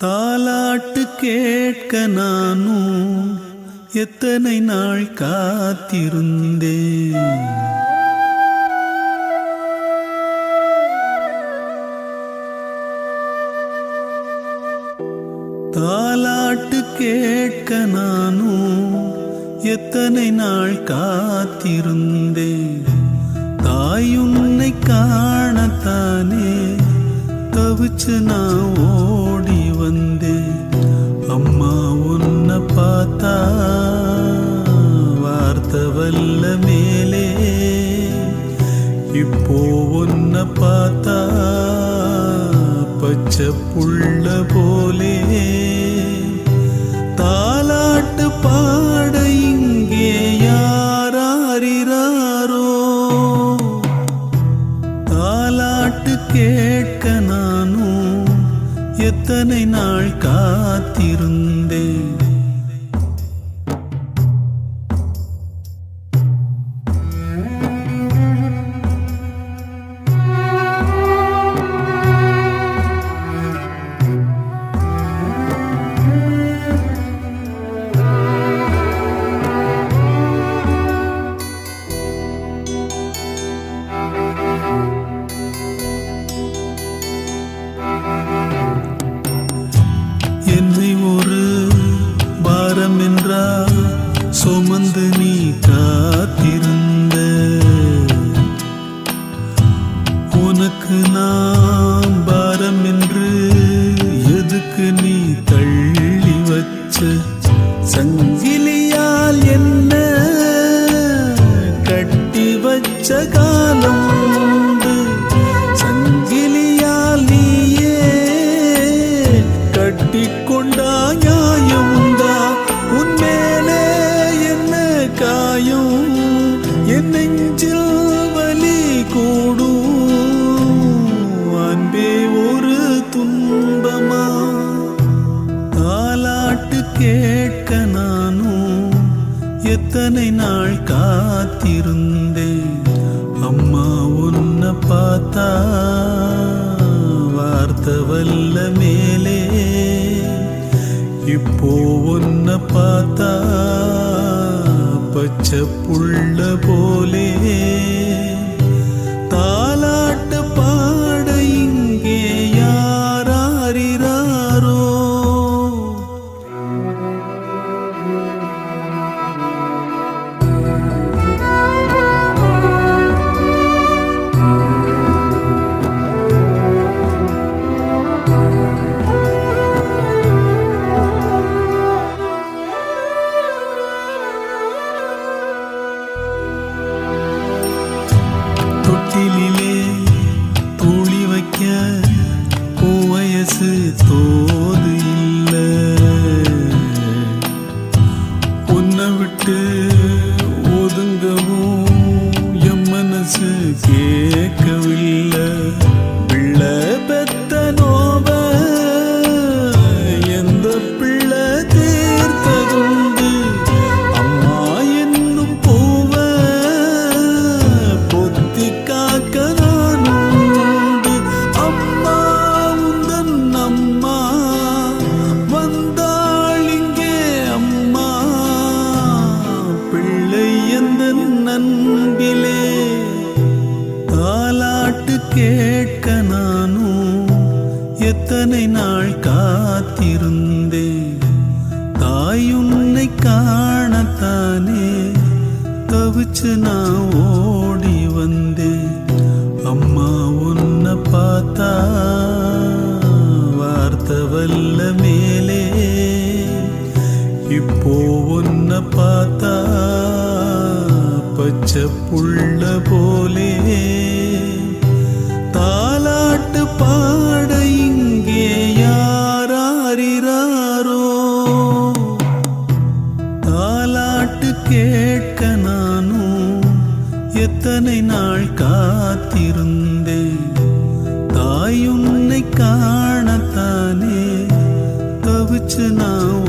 தாலாட்டு கேட்க நானும் எத்தனை நாள் காத்திருந்தேன். தாலாட்டு கேட்க நானும் எத்தனை நாள் காத்திருந்தேன். தாயுன்னை காணத்தானே தவிச்சு நான் ஓடி வந்தேன். அம்மா உன்னை பார்த்தா வார்த்தை வல்ல மேலே, இப்போ உன்னை பார்த்தா பச்சை புள்ள போலே. தாலாட்டு பாட இங்கே யாராரிராரோ, தாலாட்டு கேட்க நானும் எத்தனை நாள் காத்திருந்தேன். என்னை ஒரு பாரம் என்றா சுமந்து நீ காத்திருந்த, உனக்கு நான் பாரம் என்று எதுக்கு நீ தள்ளி வச்ச? சங்கிலியால் என்ன கட்டி வச்ச காலம் உண்டு, சங்கிலியால் நீயே கட்டிக்கொண்டா நியாயம்தா? உன்மேலே என்ன காயம், என் நெஞ்சில் வலி கூடும், அன்பே ஒரு துன்பமா? தாலாட்டு கேட்க நானும் எத்தனை நாள் காத்திருந்தேன். அம்மா உன்னை பார்த்தா வார்த்தை வல்ல மேலே, இப்போ உன்னை பார்த்தா பச்சை புள்ள போலே. தாலாட்டு பாட இங்கே யாராரிராரோ, தொட்டிலே தூளி வைக்க வயசு தோது இல்ல, உன்னை விட்டு ஒதுங்கவும் என் மனசு கேட்கவில்லை. பிள்ளை பெத்த நோவ எந்த பிள்ளை தீர்த்ததுண்டு, அம்மா என்னும் பூவ பொத்தி காக்க நானுண்டு. அம்மா உந்தன் அம்மா வந்தாள் இங்கே, அம்மா பிள்ளை எந்த நண்பிலே. தாலாட்டு கேட்க நானும் எத்தனை நாள் காத்திருந்தேன். தாயுன்னை காணத்தானே தவிச்சு நான் ஓடி வந்தேன். அம்மா உன்னை பார்த்தா வார்த்தை வல்ல மேலே, இப்போ உன்னை பார்த்தா பச்சை புள்ள போலே. தாலாட்டு பாட இங்கே யாராரிராரோ, தாலாட்டு கேட்க நானும் எத்தனை நாள் காத்திருந்தேன். தாயுன்னை காணத்தானே தவிச்சு நான்